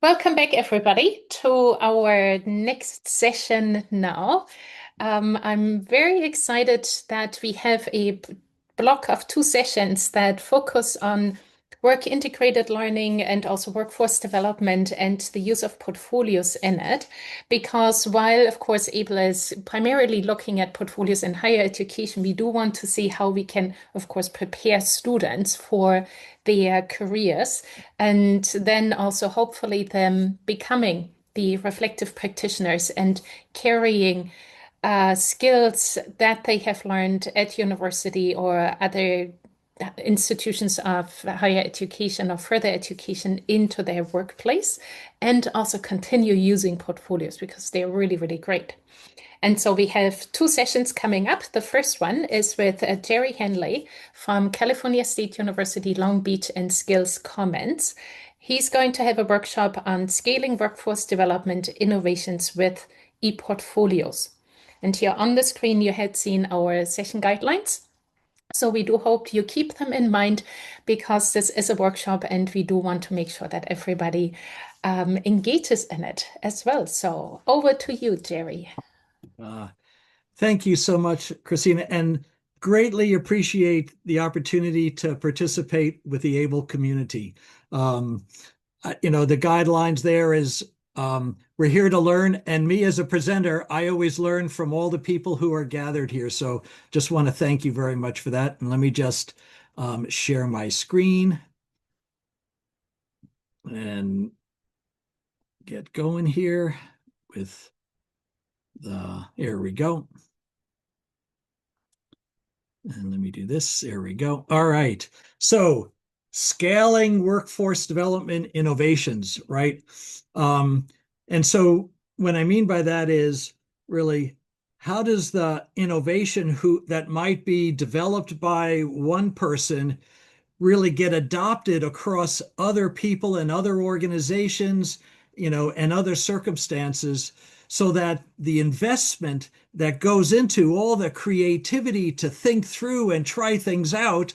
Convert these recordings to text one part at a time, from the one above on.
Welcome back, everybody, to our next session now. I'm very excited that we have a block of two sessions that focus on work integrated learning and also workforce development and the use of portfolios in it. Because while, of course, ABLE is primarily looking at portfolios in higher education, we do want to see how we can, of course, prepare students for their careers and then also hopefully them becoming the reflective practitioners and carrying skills that they have learned at university or other institutions of higher education or further education into their workplace, and also continue using portfolios because they're really, really great. And so we have two sessions coming up. The first one is with Gerry Hanley from California State University, Long Beach, and SkillsCommons. He's going to have a workshop on scaling workforce development innovations with ePortfolios. And here on the screen, you had seen our session guidelines. So we do hope you keep them in mind because this is a workshop and we do want to make sure that everybody engages in it as well. So over to you, Gerry. Thank you so much, Christina, and greatly appreciate the opportunity to participate with the ABLE community. The guidelines there is we're here to learn, and me as a presenter, I always learn from all the people who are gathered here. So just want to thank you very much for that. And let me just share my screen and get going here with here we go. And let me do this. There we go. All right. So scaling workforce development innovations, right? And so what I mean by that is really how does the innovation that might be developed by one person really get adopted across other people and other organizations, and other circumstances, so that the investment that goes into all the creativity to think through and try things out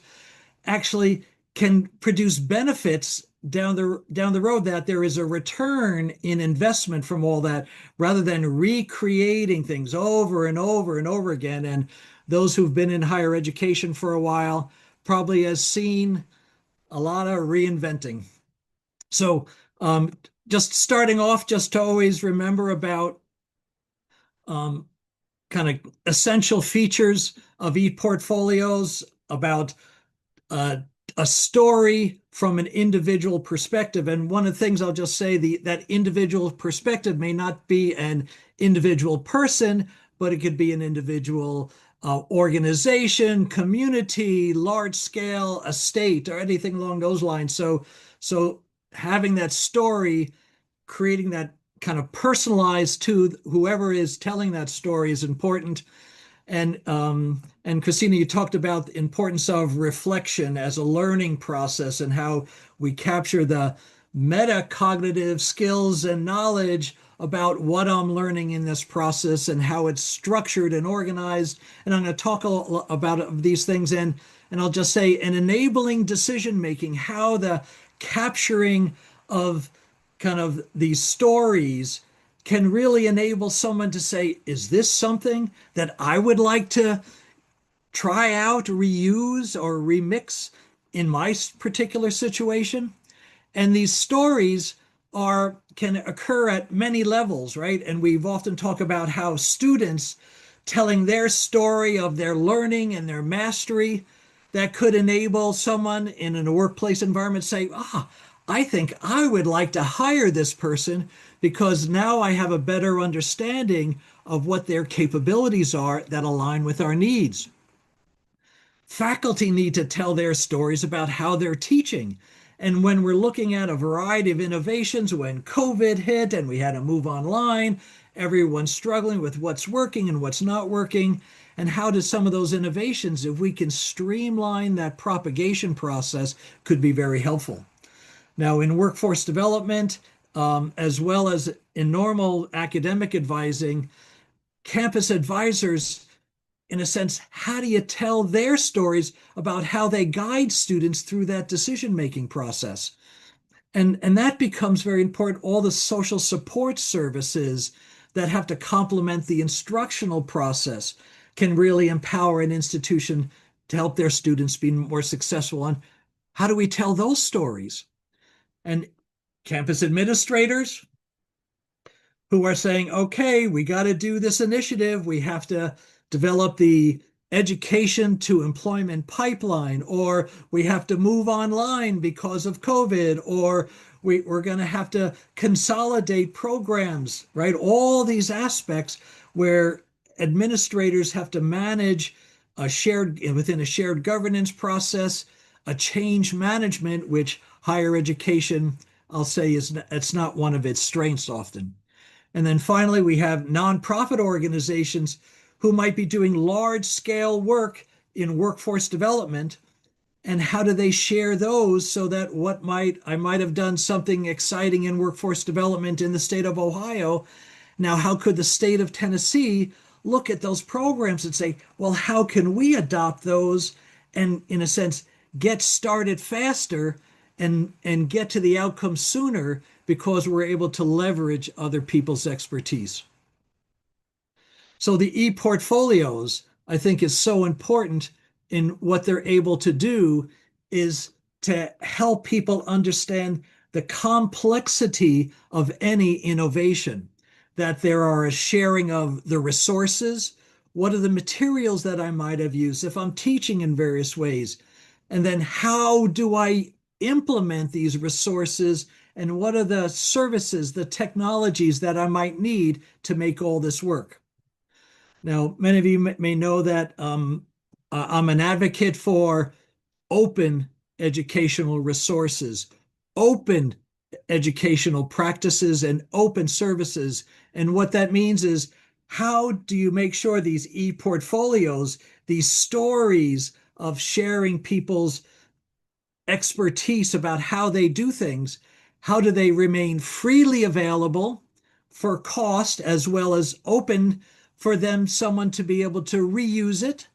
actually can produce benefits down the road, that there is a return in investment from all that, rather than recreating things over and over and over again. And those who've been in higher education for a while probably has seen a lot of reinventing. So just starting off, just to always remember about kind of essential features of ePortfolios, about a story from an individual perspective. And one of the things I'll just say, that individual perspective may not be an individual person, but it could be an individual organization, community, large scale, estate, or anything along those lines. So having that story, creating that kind of personalized to whoever is telling that story is important. And Christina, you talked about the importance of reflection as a learning process and how we capture the metacognitive skills and knowledge about what I'm learning in this process and how it's structured and organized. And I'm going to talk about these things, and I'll just say an enabling decision making, how the capturing of kind of these stories can really enable someone to say, is this something that I would like to try out, reuse, or remix in my particular situation? And these stories can occur at many levels, right? And we've often talked about how students telling their story of their learning and their mastery, that could enable someone in a workplace environment to say, I think I would like to hire this person because now I have a better understanding of what their capabilities are that align with our needs. Faculty need to tell their stories about how they're teaching. And when we're looking at a variety of innovations, when COVID hit and we had to move online, everyone's struggling with what's working and what's not working. And how does some of those innovations, if we can streamline that propagation process, could be very helpful. Now, in workforce development, as well as in normal academic advising, campus advisors, in a sense, how do you tell their stories about how they guide students through that decision-making process? And that becomes very important. All the social support services that have to complement the instructional process can really empower an institution to help their students be more successful. On how do we tell those stories? And campus administrators who are saying, okay, we got to do this initiative. We have to develop the education to employment pipeline, or we have to move online because of COVID, or we're going to have to consolidate programs, right? All these aspects where administrators have to manage within a shared governance process, a change management, which higher education, I'll say, it's not one of its strengths often. And then finally, we have nonprofit organizations who might be doing large scale work in workforce development. And how do they share those so that I might have done something exciting in workforce development in the state of Ohio. Now, how could the state of Tennessee look at those programs and say, well, how can we adopt those and, in a sense, get started faster and get to the outcome sooner because we're able to leverage other people's expertise? So the ePortfolios, I think, is so important in what they're able to do is to help people understand the complexity of any innovation, that there are a sharing of the resources. What are the materials that I might have used if I'm teaching in various ways? And then how do I implement these resources? And what are the services, the technologies that I might need to make all this work? Now, many of you may know that I'm an advocate for open educational resources, open educational practices, and open services. And what that means is how do you make sure these e-portfolios, these stories of sharing people's expertise about how they do things, how do they remain freely available for cost as well as open for someone to be able to reuse it,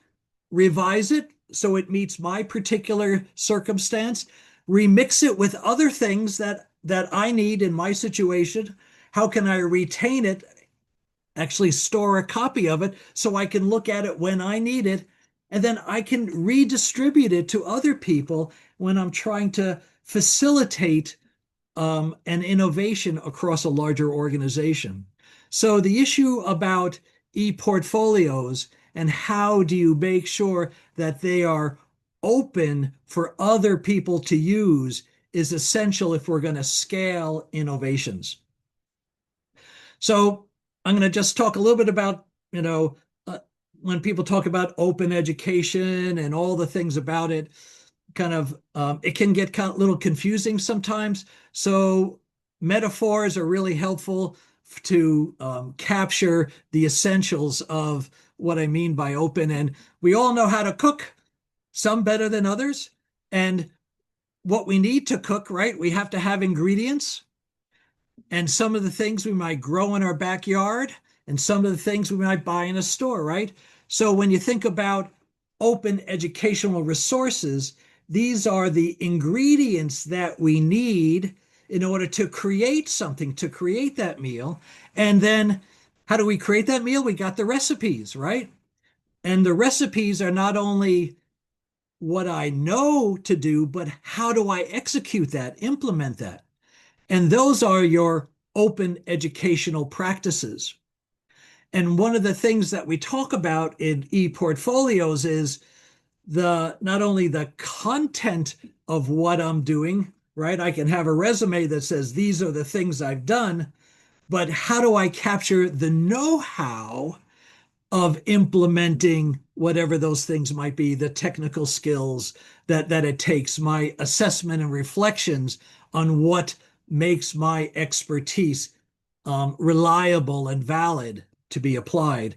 revise it so it meets my particular circumstance, remix it with other things that I need in my situation. How can I retain it, actually store a copy of it so I can look at it when I need it, and then I can redistribute it to other people when I'm trying to facilitate an innovation across a larger organization. So the issue about e-portfolios and how do you make sure that they are open for other people to use is essential if we're going to scale innovations. So I'm going to just talk a little bit about, uh, when people talk about open education and all the things about it, it can get kind of a little confusing sometimes. So metaphors are really helpful to capture the essentials of what I mean by open. And we all know how to cook, some better than others. And what we need to cook, right? We have to have ingredients, and some of the things we might grow in our backyard, and some of the things we might buy in a store, right? So when you think about open educational resources, these are the ingredients that we need in order to create something, to create that meal. And then how do we create that meal? We got the recipes, right? And the recipes are not only what I know to do, but how do I execute that, implement that? And those are your open educational practices. And one of the things that we talk about in ePortfolios is not only the content of what I'm doing, right? I can have a resume that says these are the things I've done, but how do I capture the know-how of implementing whatever those things might be, the technical skills that it takes, my assessment and reflections on what makes my expertise reliable and valid to be applied.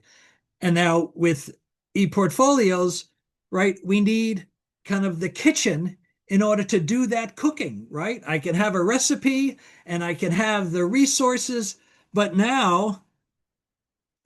And now with ePortfolios, right, we need kind of the kitchen in order to do that cooking, right? I can have a recipe and I can have the resources, but now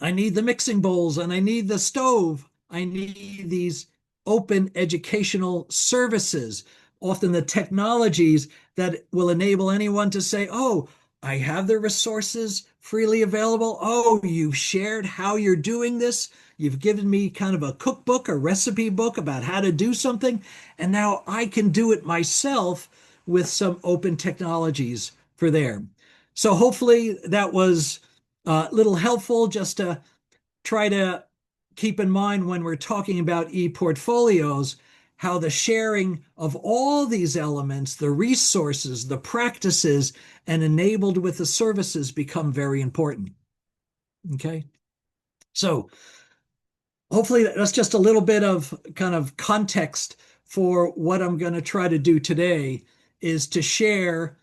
I need the mixing bowls and I need the stove. I need these open educational services, often the technologies that will enable anyone to say, oh, I have the resources freely available. Oh, you've shared how you're doing this. You've given me kind of a cookbook, a recipe book about how to do something. And now I can do it myself with some open technologies for there. So hopefully that was a little helpful just to try to keep in mind when we're talking about ePortfolios how the sharing of all these elements, the resources, the practices, and enabled with the services become very important. Okay. So hopefully that's just a little bit of kind of context for what I'm going to try to do today is to share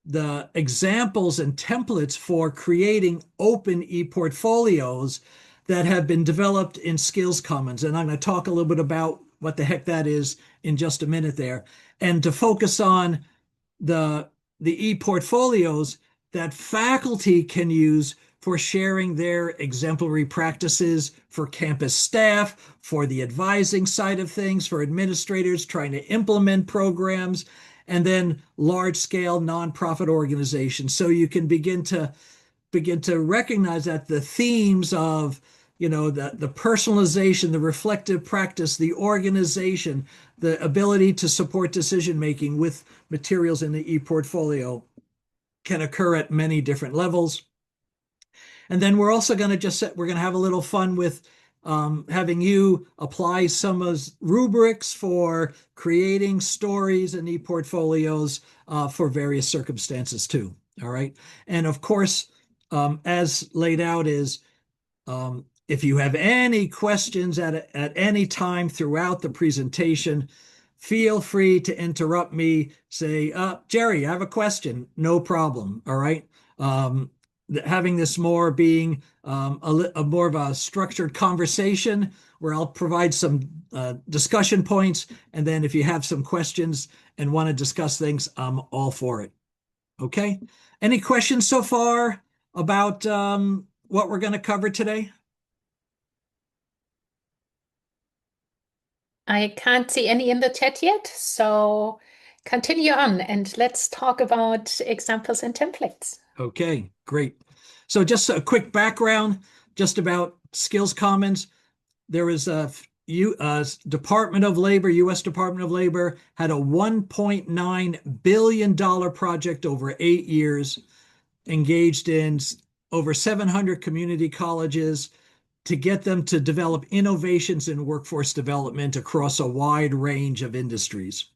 the examples and templates for creating open ePortfolios that have been developed in SkillsCommons. And I'm going to talk a little bit about what the heck that is in just a minute there. And to focus on the e-portfolios that faculty can use for sharing their exemplary practices for campus staff, for the advising side of things, for administrators trying to implement programs, and then large-scale nonprofit organizations. So you can begin to recognize that the themes of the personalization, the reflective practice, the organization, the ability to support decision making with materials in the e-portfolio can occur at many different levels. And then we're also going to we're going to have a little fun with having you apply some of rubrics for creating stories and e-portfolios for various circumstances too. All right. And of course, as laid out is if you have any questions at any time throughout the presentation, feel free to interrupt me. Say, Gerry, I have a question. No problem. All right. Having this more being a more of a structured conversation where I'll provide some discussion points. And then if you have some questions and want to discuss things, I'm all for it. Okay. Any questions so far about what we're going to cover today? I can't see any in the chat yet, so continue on and let's talk about examples and templates. Okay, great. So just a quick background just about SkillsCommons. There was a Department of Labor, U.S. Department of Labor had a $1.9 billion project over 8 years, engaged in over 700 community colleges to get them to develop innovations in workforce development across a wide range of industries.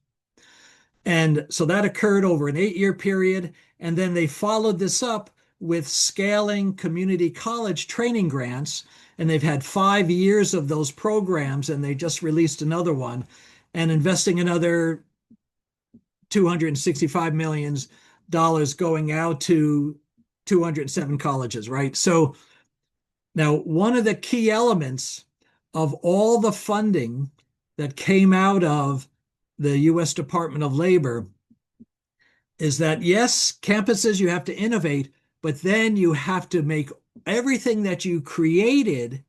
And so that occurred over an 8-year period. And then they followed this up with scaling community college training grants. And they've had 5 years of those programs, and they just released another one and investing another $265 million going out to 207 colleges, right? So now one of the key elements of all the funding that came out of the U.S. Department of Labor is that, yes, campuses, you have to innovate, but then you have to make everything that you created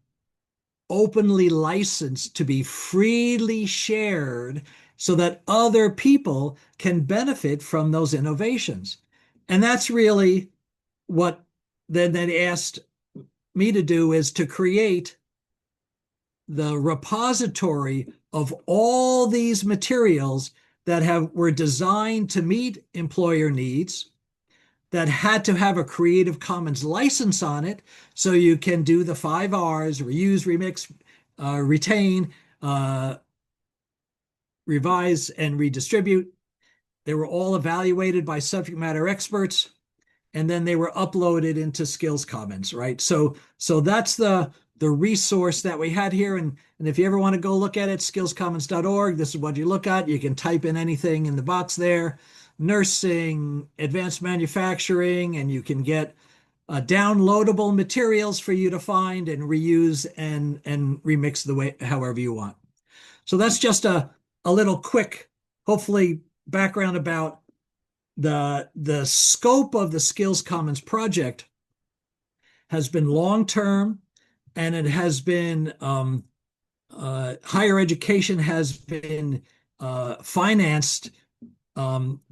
openly licensed to be freely shared so that other people can benefit from those innovations. And that's really what then they asked me to do, is to create the repository of all these materials that were designed to meet employer needs, that had to have a Creative Commons license on it, so you can do the 5 R's: reuse, remix, retain, revise, and redistribute. They were all evaluated by subject matter experts, and then they were uploaded into SkillsCommons, right? So that's the resource that we had here. And if you ever want to go look at it, skillscommons.org, this is what you look at. You can type in anything in the box there, nursing, advanced manufacturing, and you can get downloadable materials for you to find and reuse and remix the way however you want. So that's just a little quick, hopefully, background about the scope of the SkillsCommons project. Has been long-term, and it has been higher education has been financed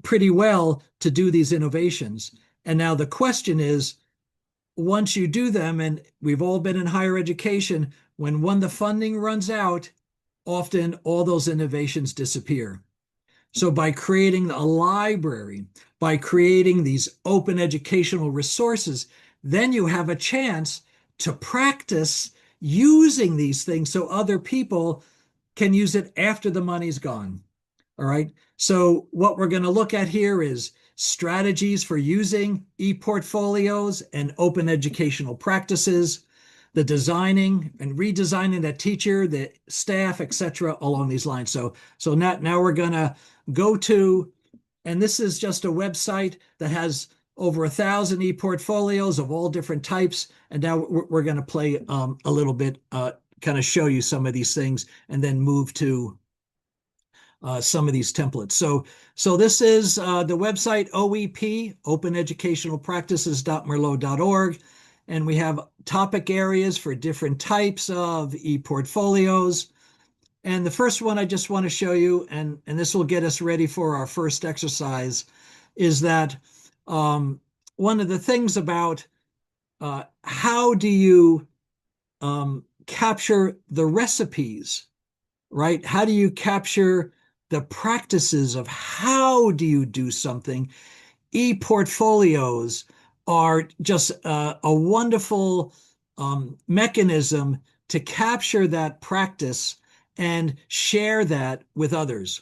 pretty well to do these innovations. And now the question is, once you do them, and we've all been in higher education, when the funding runs out, often all those innovations disappear. So by creating a library, by creating these open educational resources, then you have a chance to practice using these things so other people can use it after the money's gone. All right. So what we're going to look at here is strategies for using ePortfolios and open educational practices, the designing and redesigning the teacher, the staff, etc., along these lines. So now we're going to go to, and this is just a website that has over 1,000 ePortfolios of all different types. And now we're going to play a little bit, kind of show you some of these things, and then move to some of these templates. So this is the website OEP, openeducationalpractices.merlot.org. And we have topic areas for different types of ePortfolios. And the first one I just want to show you, and this will get us ready for our first exercise, is that one of the things about how do you capture the recipes, right? How do you capture the practices of how do you do something? E-portfolios are just a wonderful mechanism to capture that practice and share that with others.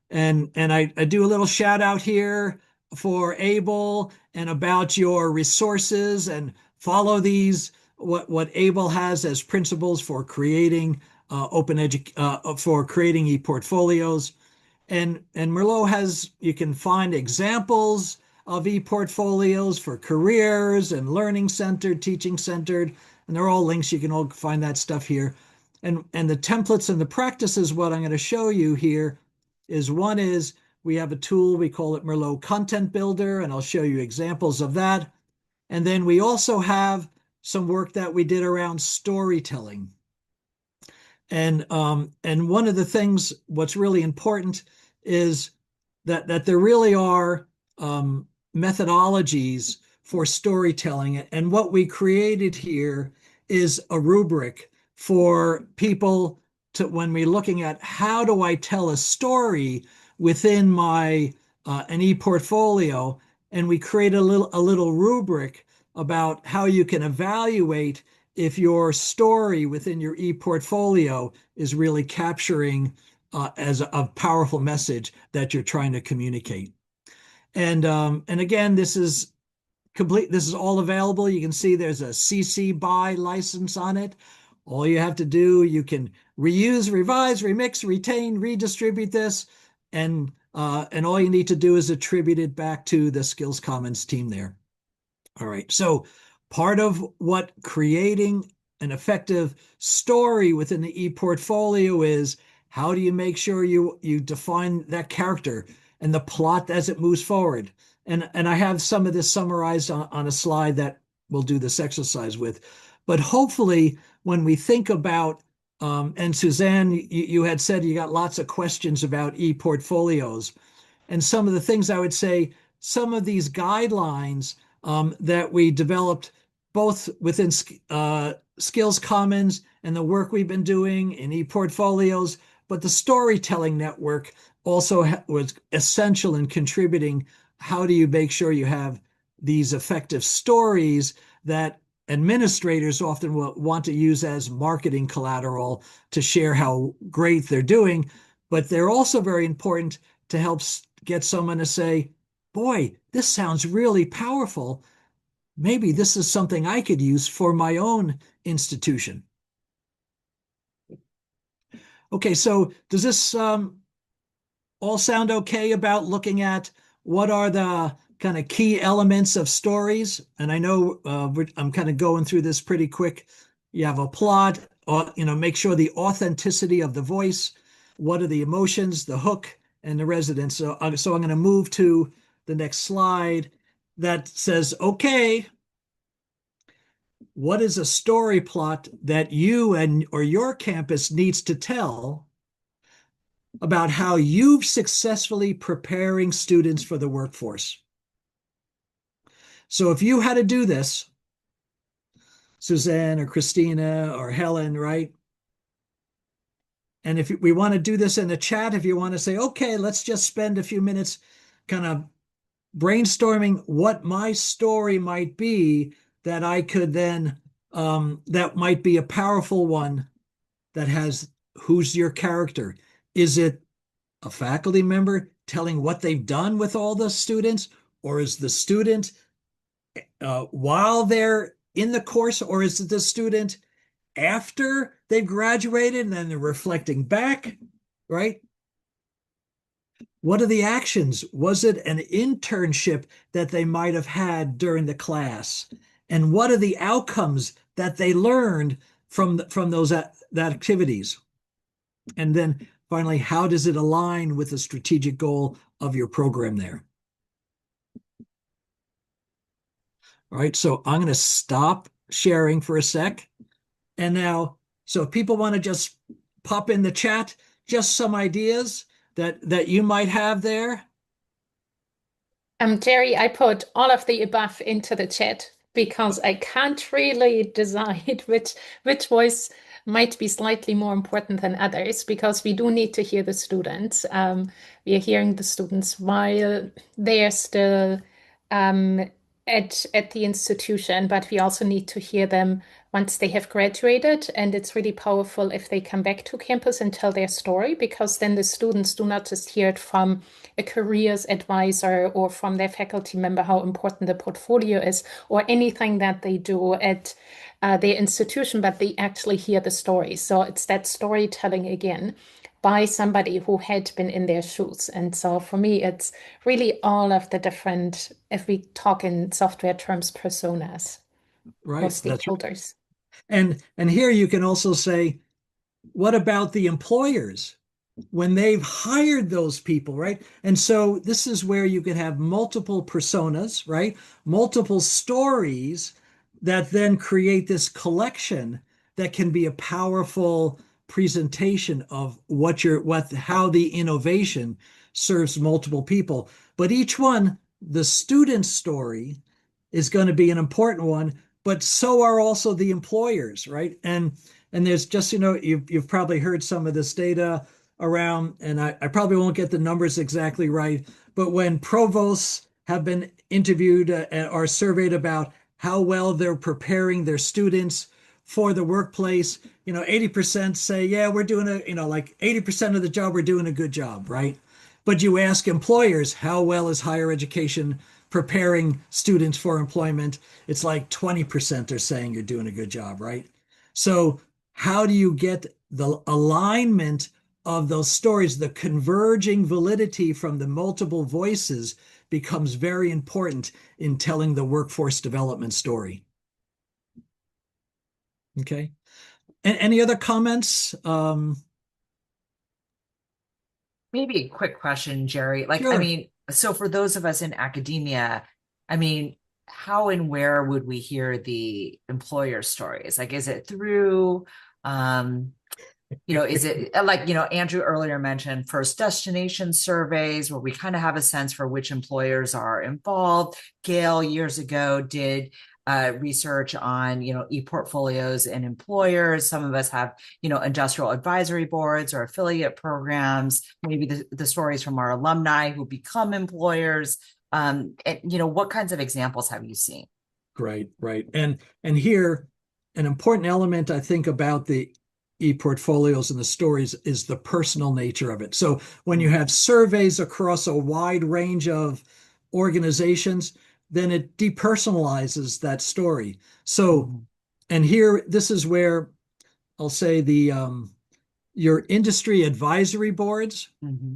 And I do a little shout out here for AAEEBL and about your resources, and follow these, what AAEEBL has as principles for creating for creating e-portfolios. And Merlot has, you can find examples of e-portfolios for careers and learning centered, teaching centered, and they're all links. You can all find that stuff here. And the templates and the practices, what I'm going to show you here is, one is we have a tool, we call it Merlot Content Builder, and I'll show you examples of that. And then we also have some work that we did around storytelling. And one of the things, what's really important is that there really are methodologies for storytelling. And what we created here is a rubric for people to, when we're looking at how do I tell a story within my an e-portfolio, and we create a little rubric about how you can evaluate if your story within your e-portfolio is really capturing as a powerful message that you're trying to communicate. And again, this is complete. This is all available. You can see there's a CC BY license on it. All you have to do, you can reuse, revise, remix, retain, redistribute this, and all you need to do is attribute it back to the SkillsCommons team there. All right. So part of what creating an effective story within the ePortfolio is, how do you make sure you define that character and the plot as it moves forward? And I have some of this summarized on a slide that we'll do this exercise with. But hopefully, when we think about, and Suzanne, you had said you got lots of questions about ePortfolios. And some of the things I would say, some of these guidelines that we developed both within SkillsCommons and the work we've been doing in ePortfolios, but the storytelling network also was essential in contributing. How do you make sure you have these effective stories that administrators often will want to use as marketing collateral to share how great they're doing, but they're also very important to help get someone to say, boy, this sounds really powerful. Maybe this is something I could use for my own institution. Okay, so does this all sound okay about looking at what are the kind of key elements of stories? And I know I'm kind of going through this pretty quick. You have a plot, make sure the authenticity of the voice, what are the emotions, the hook, and the resonance. So I'm going to move to the next slide that says, okay, what is a story plot that you and or your campus needs to tell about how you've successfully preparing students for the workforce. So if you had to do this, Suzanne or Christina or Helen, right? And if we want to do this in the chat, if you want to say, okay, let's just spend a few minutes kind of brainstorming what my story might be that I could then, that might be a powerful one that has, who's your character? Is it a faculty member telling what they've done with all the students? Or is the student while they're in the course? Or is it the student after they've graduated and then they're reflecting back, right? What are the actions? Was it an internship that they might have had during the class? And what are the outcomes that they learned from those activities? And then finally, how does it align with the strategic goal of your program there? All right, so I'm going to stop sharing for a sec. And now, so if people want to just pop in the chat, just some ideas that you might have there. Gerry, I put all of the above into the chat because I can't really decide which voice might be slightly more important than others because we do need to hear the students. We are hearing the students while they are still um, at the institution, but we also need to hear them once they have graduated. And it's really powerful if they come back to campus and tell their story because then the students do not just hear it from a careers advisor or from their faculty member how important the portfolio is or anything that they do at their institution, but they actually hear the story. So it's that storytelling again by somebody who had been in their shoes. And so for me, it's really all of the different, if we talk in software terms, personas or Right, that's right. stakeholders. And here you can also say, what about the employers when they've hired those people, right? And so this is where you can have multiple personas, right? Multiple stories that then create this collection that can be a powerful presentation of how the innovation serves multiple people. But each one, the student story is going to be an important one, but so are also the employers, right? And there's just, you've probably heard some of this data around, and I probably won't get the numbers exactly right, but when provosts have been interviewed or surveyed about how well they're preparing their students for the workplace, 80% say, yeah, we're doing like 80% of the job, we're doing a good job, right? But you ask employers, how well is higher education preparing students for employment? It's like 20% are saying you're doing a good job, right? So how do you get the alignment of those stories? The converging validity from the multiple voices becomes very important in telling the workforce development story. Okay. And any other comments? Maybe a quick question, Gerry. Sure. So for those of us in academia, I mean, how and where would we hear the employer stories? Like, is it through, is it like, Andrew earlier mentioned first destination surveys where we kind of have a sense for which employers are involved. Gail years ago did research on, ePortfolios and employers. Some of us have, industrial advisory boards or affiliate programs, maybe the stories from our alumni who become employers. And, what kinds of examples have you seen? Great, right. And here, an important element I think about the ePortfolios and the stories is the personal nature of it. So when you have surveys across a wide range of organizations, then it depersonalizes that story. So, and here, this is where I'll say your industry advisory boards, Mm-hmm.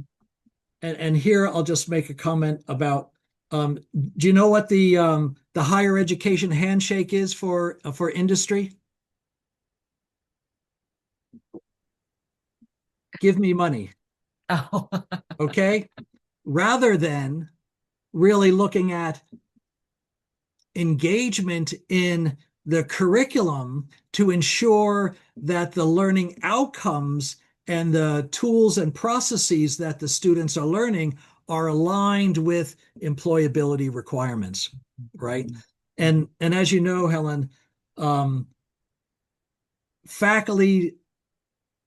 and here I'll just make a comment about do you know what the higher education handshake is for industry? Give me money. Oh. Okay. Rather than really looking at engagement in the curriculum to ensure that the learning outcomes and the tools and processes that the students are learning are aligned with employability requirements, right? And as you know, Helen, faculty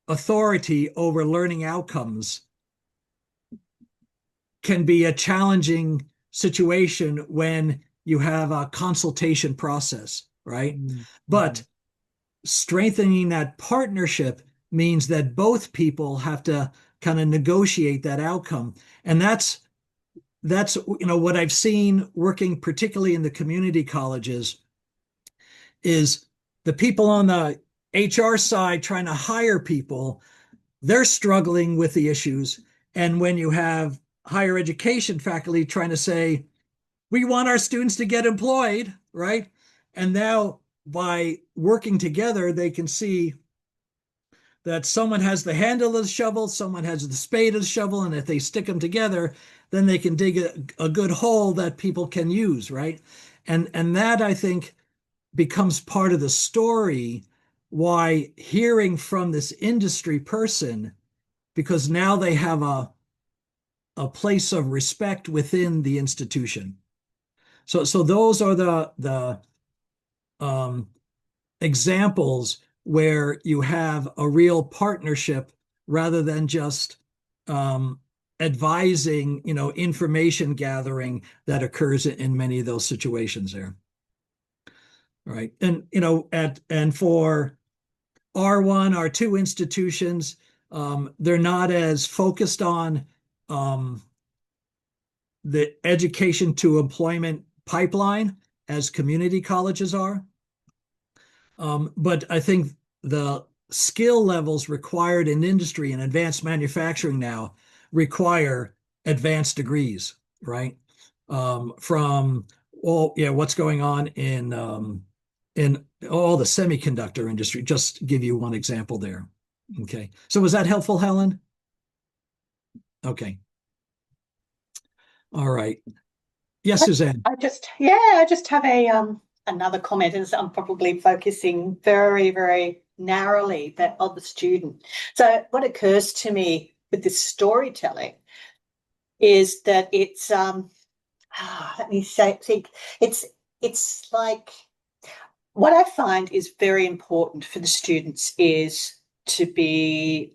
authority over learning outcomes can be a challenging situation when you have a consultation process, right? Mm-hmm. But strengthening that partnership means that both people have to kind of negotiate that outcome. And that's what I've seen working particularly in the community colleges is the people on the HR side trying to hire people, they're struggling with the issues. And when you have higher education faculty trying to say, we want our students to get employed, right? And now by working together, they can see that someone has the handle of the shovel, someone has the spade of the shovel, and if they stick them together, then they can dig a good hole that people can use, right? And that, I think, becomes part of the story why hearing from this industry person, because now they have a place of respect within the institution. So those are the examples where you have a real partnership rather than just advising, information gathering that occurs in many of those situations there. Right. And, and for R1, R2 institutions, they're not as focused on the education to employment pipeline as community colleges are. But I think the skill levels required in industry and advanced manufacturing now require advanced degrees, right? From what's going on in all the semiconductor industry. Just give you one example there. Okay. So was that helpful, Helen? Okay. All right. Yes, Suzanne. I just have another comment, and I'm probably focusing very, very narrowly on the student. So what occurs to me with this storytelling is that it's it's like, what I find is very important for the students is to be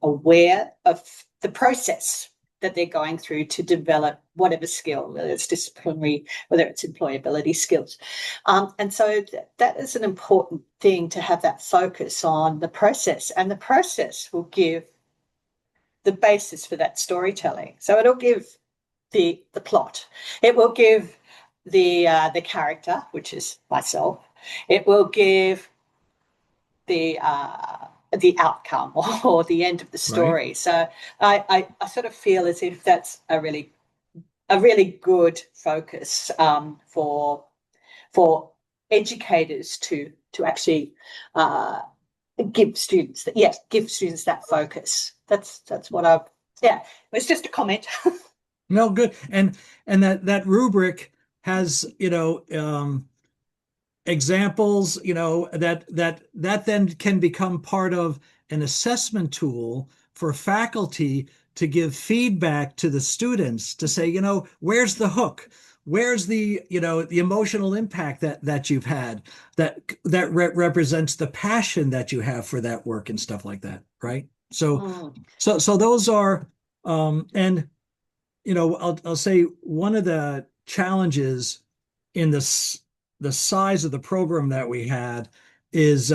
aware of the process that they're going through to develop whatever skill, whether it's disciplinary, whether it's employability skills. And so that is an important thing, to have that focus on the process, and the process will give the basis for that storytelling. So it'll give the plot. It will give the character, which is myself. It will give the outcome or the end of the story. Right. So I sort of feel as if that's a really good focus for educators to actually give students that focus. That's what I've. Yeah, it was just a comment. No, good. And that rubric has examples, that then can become part of an assessment tool for faculty to give feedback to the students to say, where's the hook? Where's the emotional impact that you've had that represents the passion that you have for that work and stuff like that, right? So those are, and I'll say one of the challenges in the size of the program that we had is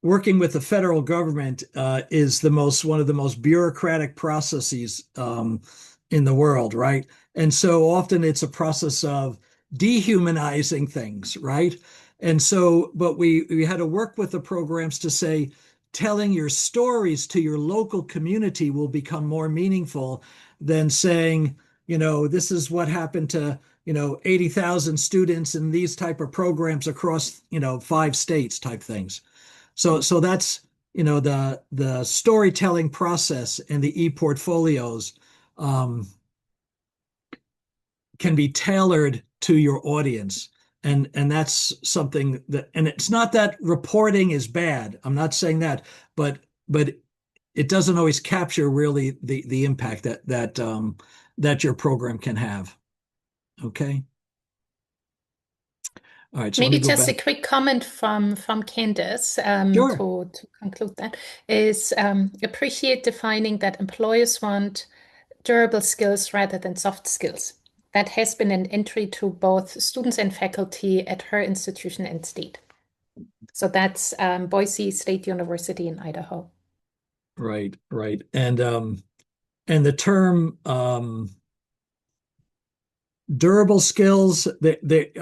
working with the federal government is one of the most bureaucratic processes in the world, right? And so often it's a process of dehumanizing things, right? And so, but we had to work with the programs to say, telling your stories to your local community will become more meaningful than saying, this is what happened to 80,000 students in these type of programs across 5 states type things. So that's the storytelling process and the ePortfolios can be tailored to your audience, and that's something that, and it's not that reporting is bad. I'm not saying that, but it doesn't always capture really the impact that your program can have. Okay. All right, so let me Maybe go just a back. quick comment from Candace Sure. to conclude that is appreciate defining that employers want durable skills rather than soft skills. That has been an entry to both students and faculty at her institution and state. So that's Boise State University in Idaho. Right, right. And the term durable skills, they're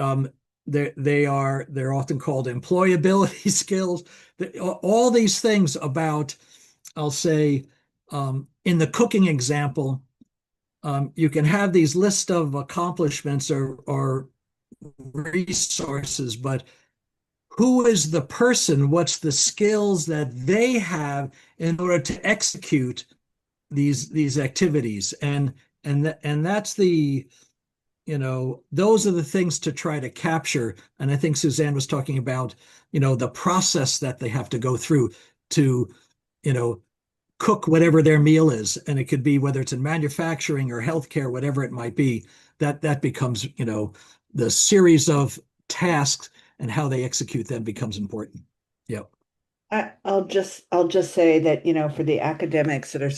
often called employability skills. All these things about, I'll say, in the cooking example, you can have these list of accomplishments or resources, but who is the person? What's the skills that they have in order to execute these activities? And that's the, those are the things to try to capture. And I think Suzanne was talking about, the process that they have to go through to, cook whatever their meal is. And it could be whether it's in manufacturing or healthcare, whatever it might be, that becomes, the series of tasks and how they execute them becomes important. Yep. I'll just say that, for the academics that are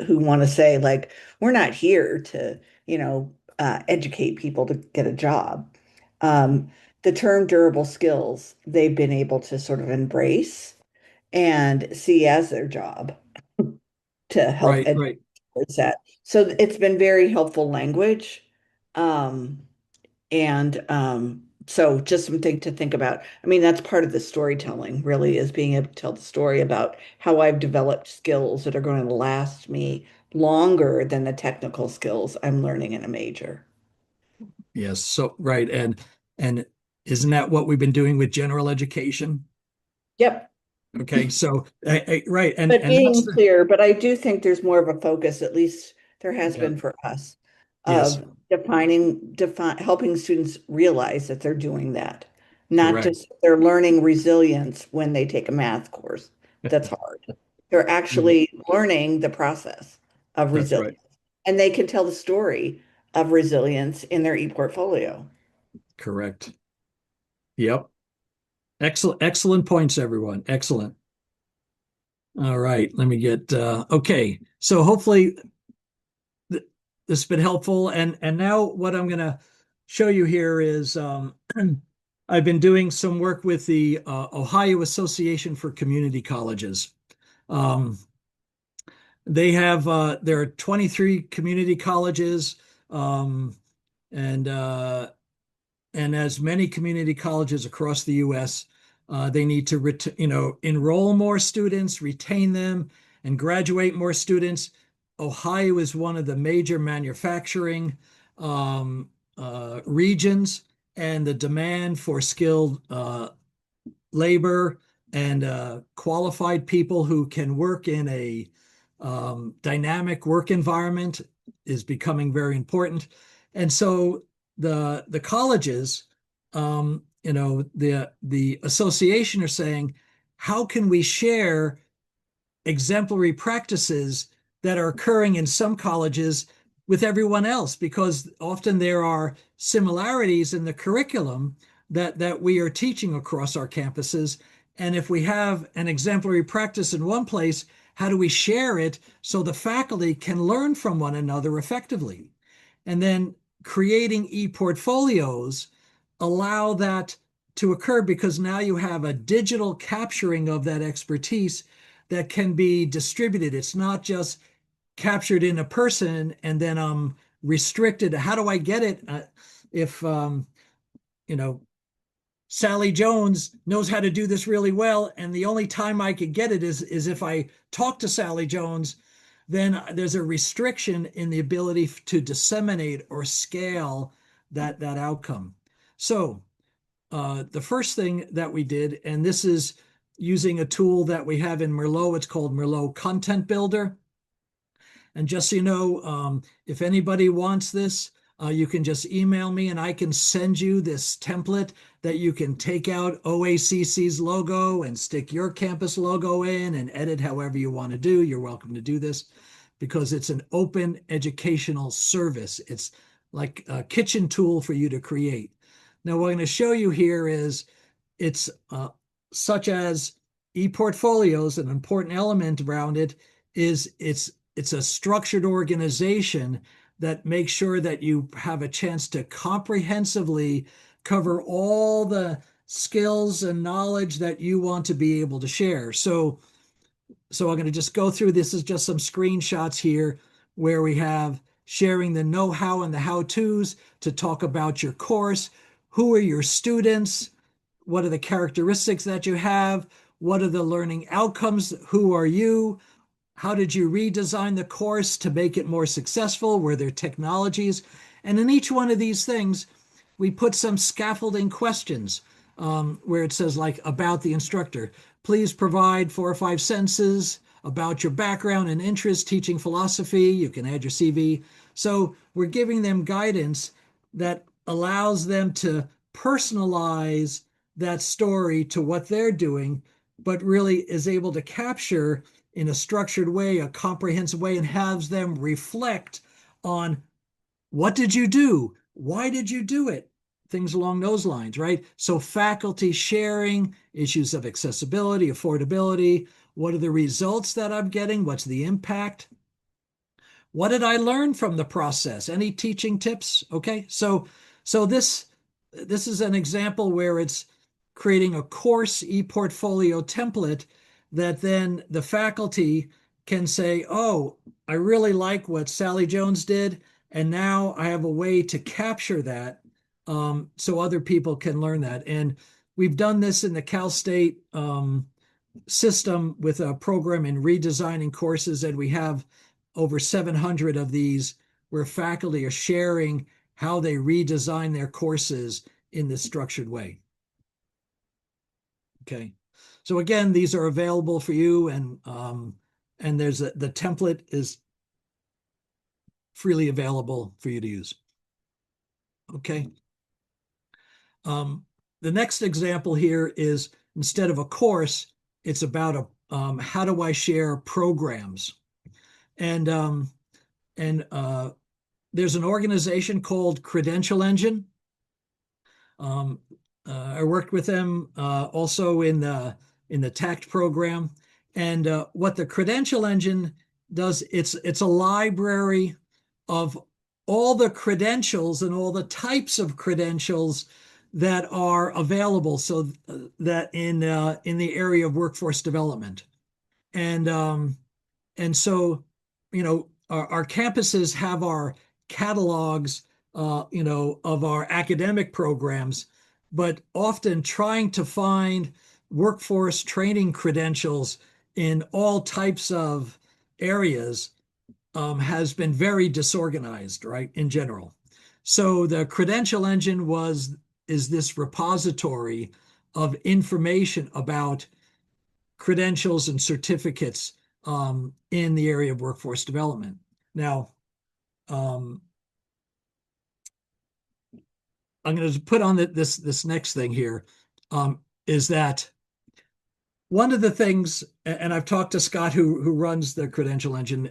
who want to say like, we're not here to, educate people to get a job. Um, the term durable skills, they've been able to sort of embrace and see as their job to help Right, educate right. that. So it's been very helpful language. Um, and so just something to think about. I mean, that's part of the storytelling, really, is being able to tell the story about how I've developed skills that are going to last me longer than the technical skills I'm learning in a major. Yes. So, right. And isn't that what we've been doing with general education? Yep. Okay. So, right. But And that's being clear, but I do think there's more of a focus, at least there has yeah. been for us, Yes. of helping students realize that they're doing that, not Correct. just they're learning resilience when they take a math course. That's hard. They're actually learning the process of That's right. resilience, and they can tell the story of resilience in their ePortfolio. Correct. Yep. Excellent points, everyone. Excellent. All right. Let me get okay. So hopefully th this has been helpful. And now what I'm gonna show you here is I've been doing some work with the Ohio Association for Community Colleges. Um, there are 23 community colleges, and as many community colleges across the U.S., they need to enroll more students, retain them, and graduate more students. Ohio is one of the major manufacturing regions, and the demand for skilled labor and qualified people who can work in a dynamic work environment is becoming very important. And so the colleges, the association are saying, how can we share exemplary practices that are occurring in some colleges with everyone else? Because often there are similarities in the curriculum that we are teaching across our campuses. And if we have an exemplary practice in one place, how do we share it so the faculty can learn from one another effectively? And then creating ePortfolios allow that to occur, because now you have a digital capturing of that expertise that can be distributed. It's not just captured in a person and then restricted. How do I get it? If you know Sally Jones knows how to do this really well, and the only time I could get it is if I talk to Sally Jones, then there's a restriction in the ability to disseminate or scale that outcome. So the first thing that we did, and this is using a tool that we have in Merlot, it's called Merlot Content Builder. And just so you know, if anybody wants this, you can just email me and I can send you this template that you can take out OACC's logo and stick your campus logo in and edit however you want to do. You're welcome to do this because it's an open educational service. It's like a kitchen tool for you to create. Now, what I'm going to show you here is it's such as ePortfolios, an important element around it is it's a structured organization that makes sure that you have a chance to comprehensively cover all the skills and knowledge that you want to be able to share. So I'm going to just go through, this is just some screenshots here where we have sharing the know-how and the how-tos to talk about your course. Who are your students? What are the characteristics that you have? What are the learning outcomes? Who are you? How did you redesign the course to make it more successful? Were there technologies? And in each one of these things, we put some scaffolding questions where it says, like, about the instructor. Please provide 4 or 5 sentences about your background and interest, teaching philosophy. You can add your CV. So we're giving them guidance that allows them to personalize that story to what they're doing, but really is able to capture in a structured way, a comprehensive way, and has them reflect on what did you do? Why did you do it? Things along those lines, right? So faculty sharing, issues of accessibility, affordability, what are the results that I'm getting? What's the impact? What did I learn from the process? Any teaching tips? Okay, so this is an example where it's creating a course ePortfolio template that then the faculty can say, oh, I really like what Sally Jones did, and now I have a way to capture that so other people can learn that. And we've done this in the Cal State system with a program in redesigning courses, and we have over 700 of these where faculty are sharing how they redesign their courses in this structured way. Okay, so again, these are available for you, and there's the template is freely available for you to use. Okay. The next example here is, instead of a course, it's about how do I share programs, and there's an organization called Credential Engine. I worked with them also in the TACT program, and what the Credential Engine does, it's a library of all the credentials and all the types of credentials that are available, so that in the area of workforce development, and so our campuses have our catalogs of our academic programs, but often trying to find workforce training credentials in all types of areas has been very disorganized, right, in general. So the Credential Engine is this repository of information about credentials and certificates in the area of workforce development. Now, I'm going to put on this next thing here, is that one of the things, and I've talked to Scott, who runs the Credential Engine,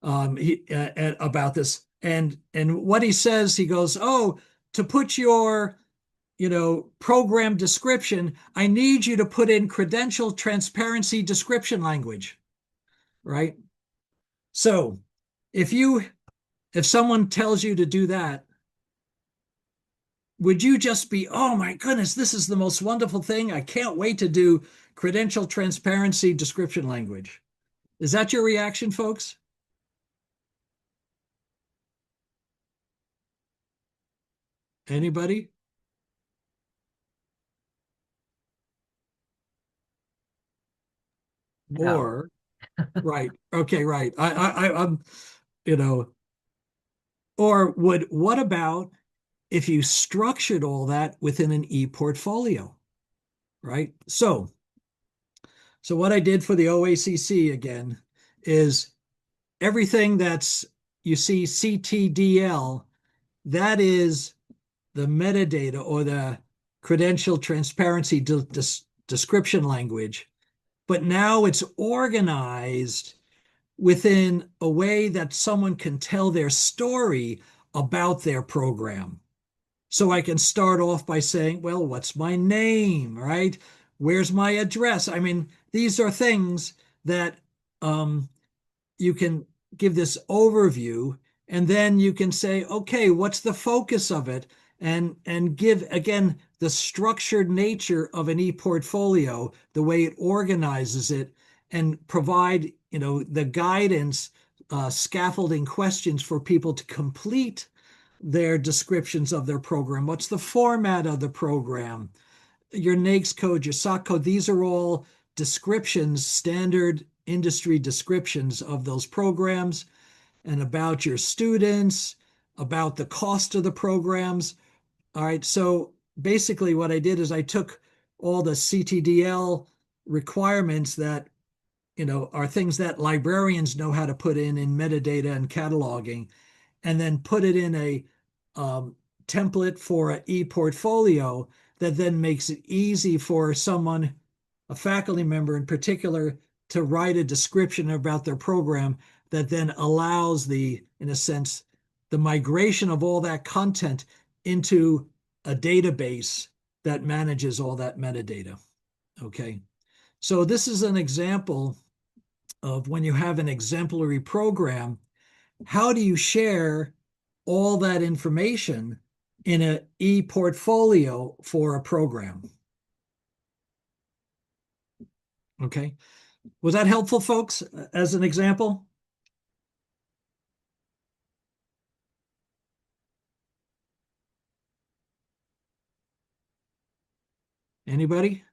about this, and what he says, he goes, oh, to put your program description, I need you to put in credential transparency description language, right? So if someone tells you to do that, would you just be, oh my goodness, this is the most wonderful thing, I can't wait to do credential transparency description language? Is that your reaction, folks? Anybody? No. Or right, okay, right. I'm, or what about if you structured all that within an ePortfolio, right? So what I did for the OACC again is everything that's, you see CTDL that is the metadata or the credential transparency description language, but now it's organized within a way that someone can tell their story about their program. So I can start off by saying, well, what's my name, right? Where's my address? I mean, these are things that you can give this overview, and then you can say, okay, what's the focus of it? And give, again, the structured nature of an e-portfolio, the way it organizes it, and provide, the guidance, scaffolding questions for people to complete their descriptions of their program. What's the format of the program? Your NAICS code, your SOC code, these are all descriptions, standard industry descriptions of those programs, and about your students, about the cost of the programs. All right, so basically what I did is I took all the CTDL requirements that are things that librarians know how to put in metadata and cataloging, and then put it in a template for an e-portfolio that then makes it easy for someone, a faculty member in particular, to write a description about their program that then allows in a sense, the migration of all that content into a database that manages all that metadata. Okay. So this is an example of when you have an exemplary program, how do you share all that information in an e-portfolio for a program? Okay. Was that helpful, folks, as an example? Anybody?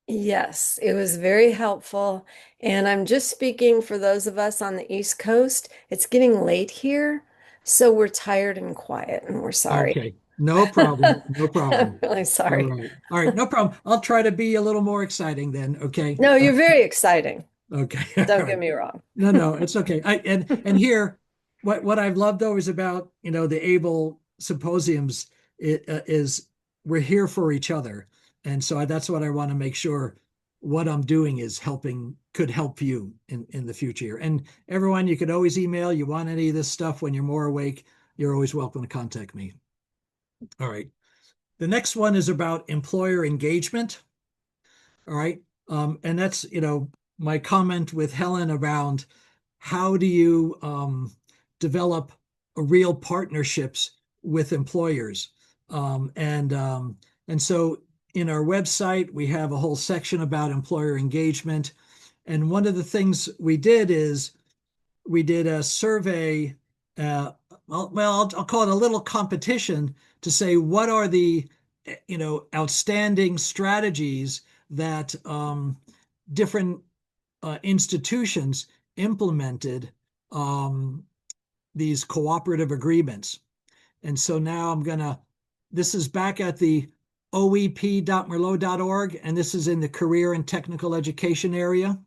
Yes, it was very helpful. And I'm just speaking for those of us on the East Coast. It's getting late here, so we're tired and quiet, and we're sorry. Okay. No problem. No problem. I'm really All sorry. right. All right. No problem. I'll try to be a little more exciting then. Okay. No, you're very exciting. Okay. All Don't right. get me wrong. No, it's okay. And here, what I've loved always about the AAEEBL symposiums is we're here for each other, and so that's what I want to make sure what I'm doing could help you in the future. And everyone, you could always email. You want any of this stuff when you're more awake, you're always welcome to contact me. All right. The next one is about employer engagement. All right. And that's, my comment with Helen around how do you develop real partnerships with employers. And so in our website, we have a whole section about employer engagement. And one of the things we did is we did a survey. I'll call it a little competition to say what are the outstanding strategies that different institutions implemented these cooperative agreements. And so now this is back at the oep.merlot.org, and this is in the career and technical education area.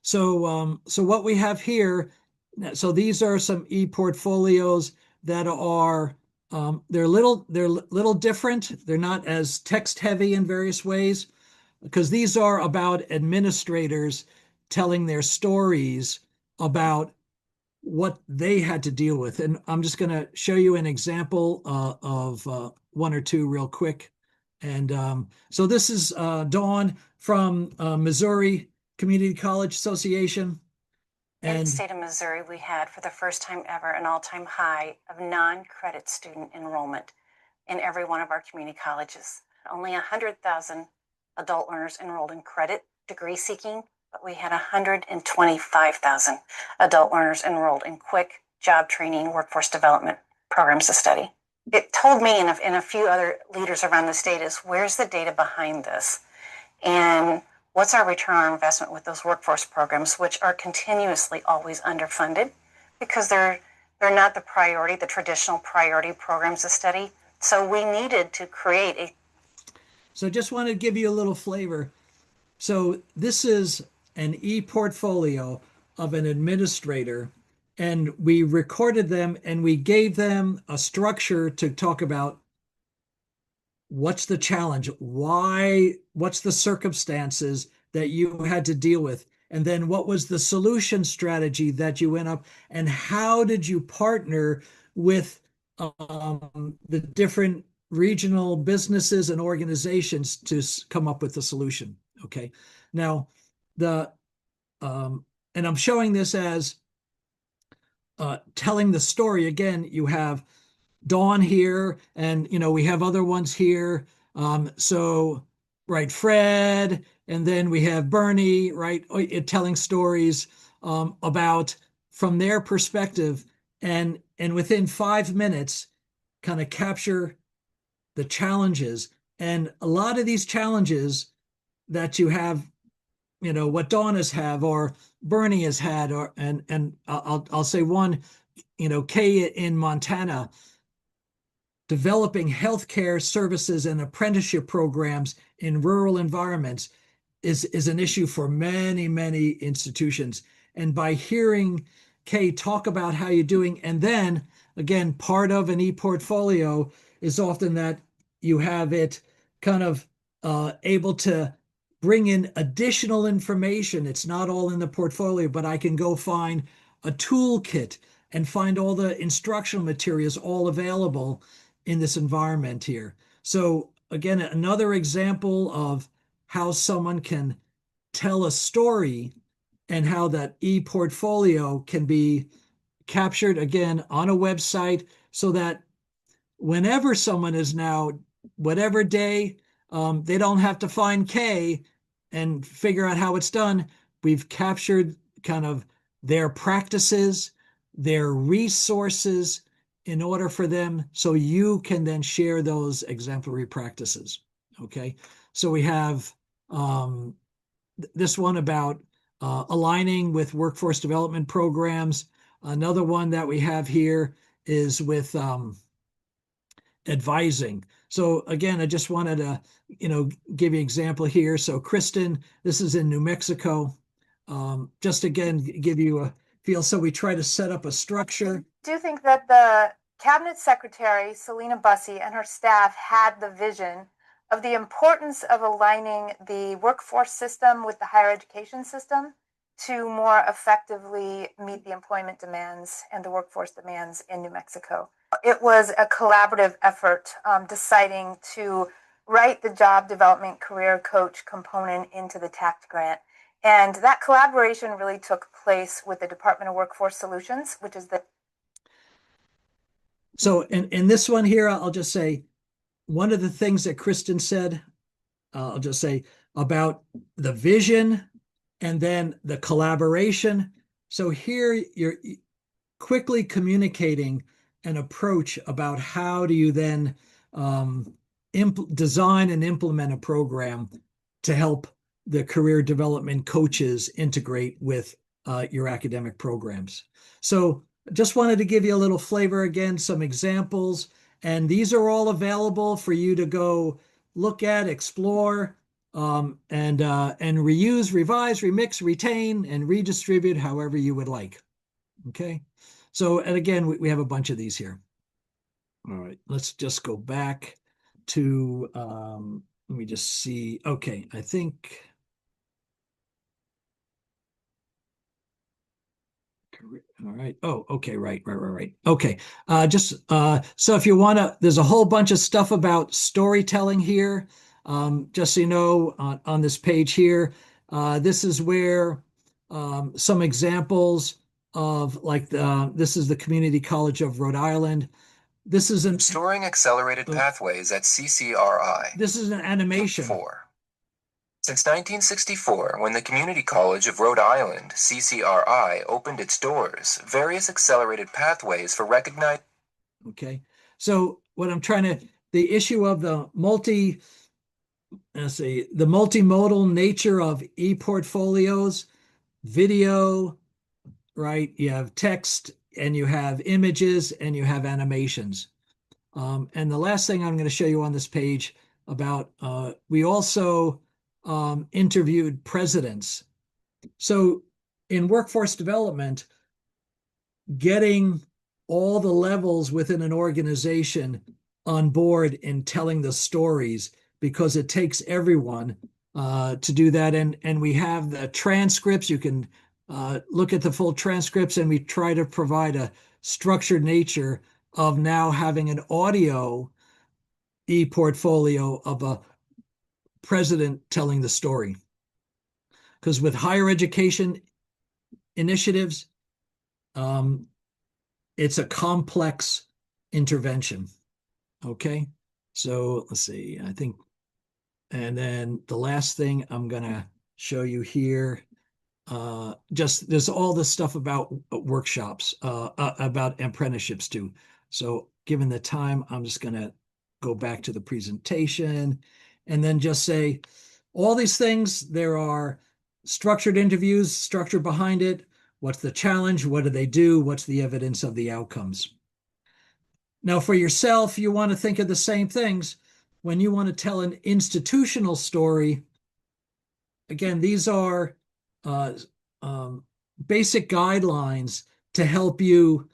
So what we have here, so these are some e-portfolios that are they're little different. They're not as text heavy in various ways, because these are about administrators telling their stories about what they had to deal with. And I'm just going to show you an example of one or two real quick. And so this is Dawn from Missouri Community College Association. In the state of Missouri, we had, for the first time ever, an all-time high of non-credit student enrollment in every one of our community colleges. Only 100,000 adult learners enrolled in credit degree seeking, but we had 125,000 adult learners enrolled in quick job training, workforce development programs of study. It told me and a few other leaders around the state is, where's the data behind this? And what's our return on investment with those workforce programs, which are continuously always underfunded because they're not the priority, the traditional priority programs of study. So we needed to create a. So just want to give you a little flavor. So this is an e-portfolio of an administrator, and we recorded them and we gave them a structure to talk about what's the challenge, what's the circumstances that you had to deal with, and then what was the solution strategy that you went up, and how did you partner with the different regional businesses and organizations to come up with the solution. Okay. Now, and I'm showing this as telling the story. Again, you have Dawn here, and we have other ones here. So, right, Fred, and then we have Bernie, right, telling stories about from their perspective, and within 5 minutes, kind of capture the challenges. And a lot of these challenges that you have, what Dawn has have or Bernie has had, or and I'll say one, Kay in Montana, developing healthcare services and apprenticeship programs in rural environments is an issue for many, many institutions. And by hearing Kay talk about how you're doing, and then again, part of an e-portfolio is often that you have it kind of able to bring in additional information. It's not all in the portfolio, but I can go find a toolkit and find all the instructional materials all available in this environment here. So again, another example of how someone can tell a story and how that e-portfolio can be captured again on a website, so that whenever someone is now, whatever day, they don't have to find Kay and figure out how it's done. We've captured kind of their practices, their resources, in order for them, so you can then share those exemplary practices. Okay, so we have this one about aligning with workforce development programs. Another one that we have here is with advising. So again, I just wanted to, give you an example here. So Kristen, this is in New Mexico. Just again, give you a feel. So we try to set up a structure. I do think that the Cabinet Secretary, Selena Bussey, and her staff had the vision of the importance of aligning the workforce system with the higher education system to more effectively meet the employment demands and the workforce demands in New Mexico. It was a collaborative effort, deciding to write the job development career coach component into the TACT grant. And that collaboration really took place with the Department of Workforce Solutions, which is the... So in this one here, I'll just say, one of the things that Kristen said, I'll just say about the vision and then the collaboration. So here you're quickly communicating an approach about how do you then design and implement a program to help the career development coaches integrate with your academic programs. So just wanted to give you a little flavor again, some examples, and these are all available for you to go look at, explore, and reuse, revise, remix, retain, and redistribute however you would like. Okay. So, and again, we have a bunch of these here. All right, let's just go back to, let me just see. Okay, I think. All right. Oh, okay. Right. Okay. So if you want to, there's a whole bunch of stuff about storytelling here. Just so you know, on this page here, this is where some examples of this is the Community College of Rhode Island. This is Storing accelerated pathways at CCRI. This is an animation. 4. Since 1964, when the Community College of Rhode Island, CCRI, opened its doors, various accelerated pathways for recognized... Okay, so what I'm trying to, the issue of the multimodal nature of ePortfolios, video, right? You have text and you have images and you have animations. And the last thing I'm going to show you on this page about, we also interviewed presidents. So in workforce development, getting all the levels within an organization on board in telling the stories, because it takes everyone to do that. And we have the transcripts. You can look at the full transcripts, and we try to provide a structured nature of now having an audio e-portfolio of a president telling the story. Because with higher education initiatives, it's a complex intervention. Okay, so let's see, I think, and then the last thing I'm gonna show you here, just there's all this stuff about workshops, about apprenticeships too. So given the time, I'm just gonna go back to the presentation and then just say all these things. There are structured interviews, structure behind it. What's the challenge? What do they do? What's the evidence of the outcomes? Now, for yourself, you want to think of the same things. When you want to tell an institutional story, again, these are basic guidelines to help you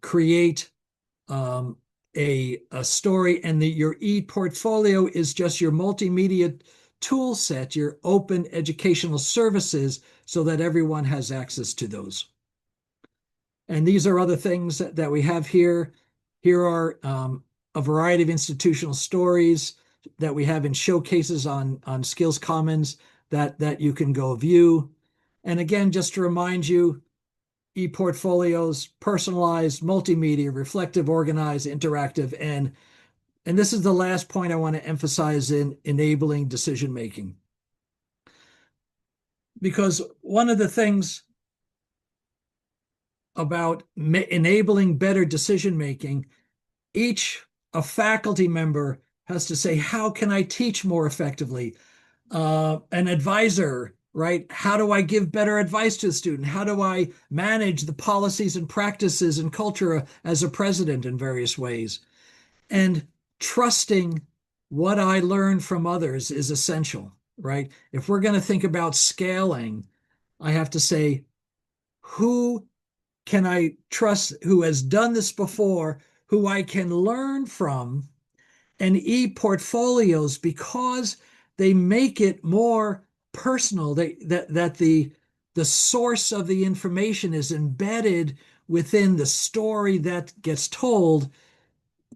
create a story, and your e-portfolio is just your multimedia tool set, your open educational services, so that everyone has access to those. And these are other things that we have here. Here are a variety of institutional stories that we have in showcases on SkillsCommons that you can go view. And again, just to remind you, e-portfolios, personalized, multimedia, reflective, organized, interactive, and this is the last point I want to emphasize in enabling decision-making. Because one of the things about enabling better decision-making, a faculty member has to say, how can I teach more effectively? An advisor, right? How do I give better advice to the student? How do I manage the policies and practices and culture as a president in various ways? And trusting what I learn from others is essential, right? If we're going to think about scaling, I have to say, who can I trust who has done this before, who I can learn from? And e-portfolios, because they make it more personal, that the source of the information is embedded within the story that gets told.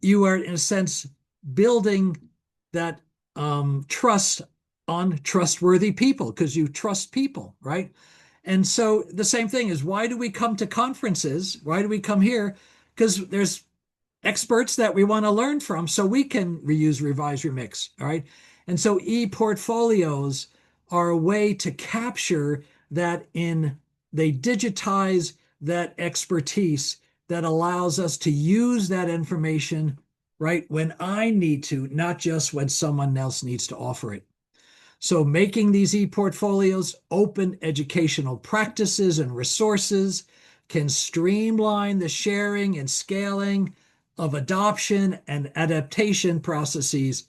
You are, in a sense, building that trust on trustworthy people, because you trust people, right? And so the same thing is, why do we come to conferences? Why do we come here? Because there's experts that we want to learn from, so we can reuse, revise, remix. All right. And so e-portfolios are a way to capture that they digitize that expertise that allows us to use that information, right, when I need to, not just when someone else needs to offer it. So making these e-portfolios open educational practices and resources can streamline the sharing and scaling of adoption and adaptation processes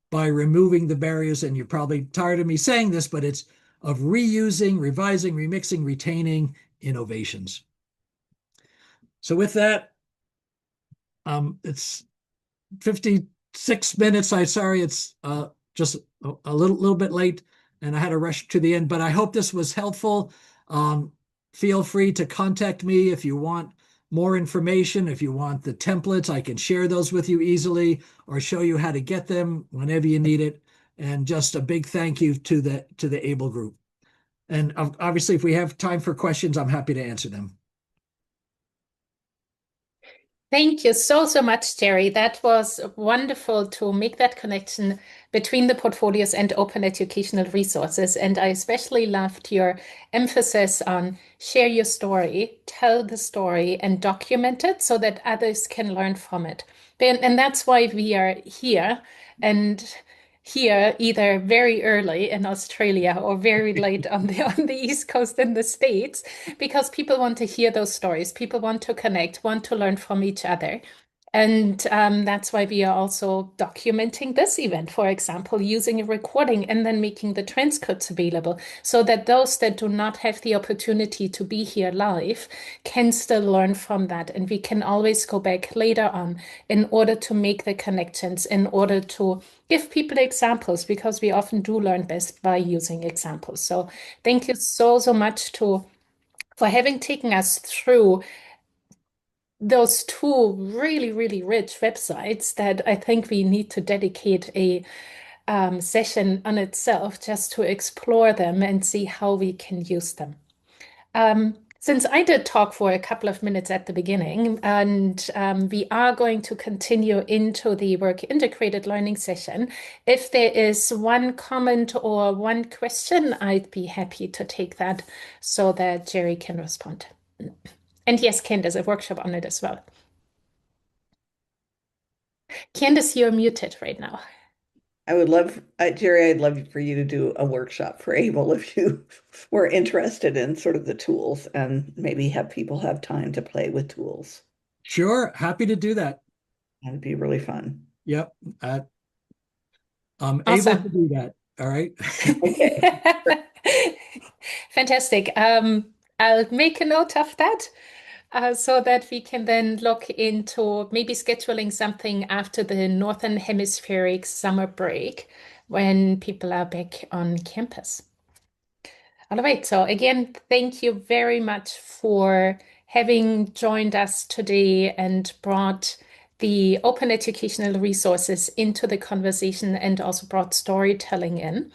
by removing the barriers. And you're probably tired of me saying this, but it's of reusing, revising, remixing, retaining innovations. So with that, it's 56 minutes. I'm sorry, it's just a little bit late, and I had to rush to the end, but I hope this was helpful. Feel free to contact me if you want more information. If you want the templates, I can share those with you easily or show you how to get them whenever you need it. And just a big thank you to the AAEEBL group. And obviously, if we have time for questions, I'm happy to answer them. Thank you so much, Gerry. That was wonderful to make that connection between the portfolios and open educational resources. And I especially loved your emphasis on share your story, tell the story, and document it so that others can learn from it. And that's why we are here. And here either very early in Australia or very late on the East Coast in the States, because people want to hear those stories. People want to connect, want to learn from each other. And that's why we are also documenting this event, for example, using a recording and then making the transcripts available so that those that do not have the opportunity to be here live can still learn from that. And we can always go back later on in order to make the connections, in order to give people examples, because we often do learn best by using examples. So thank you so, so much for having taken us through those two really, really rich websites that I think we need to dedicate a session on itself just to explore them and see how we can use them. Since I did talk for a couple of minutes at the beginning, and we are going to continue into the work integrated learning session, if there is one comment or one question, I'd be happy to take that so that Gerry can respond. And yes, Ken, there's a workshop on it as well. Candace, you're muted right now. I would love, Gerry, I'd love for you to do a workshop for AAEEBL if you were interested in sort of the tools and maybe have people have time to play with tools. Sure, happy to do that. That'd be really fun. Yep, I'm Awesome. able to do that. All right. Fantastic. I'll make a note of that so that we can then look into maybe scheduling something after the Northern Hemispheric summer break when people are back on campus. All right. So again, thank you very much for having joined us today and brought the open educational resources into the conversation and also brought storytelling in.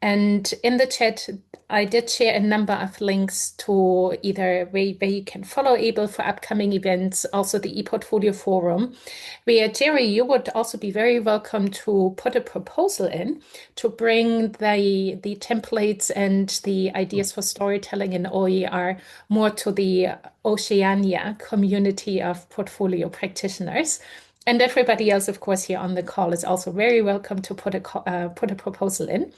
And in the chat, I did share a number of links to either where you can follow AAEEBL for upcoming events, also the ePortfolio forum, where Gerry, you would also be very welcome to put a proposal in to bring the templates and the ideas for storytelling in OER more to the Oceania community of portfolio practitioners. And everybody else, of course, here on the call is also very welcome to put a proposal in.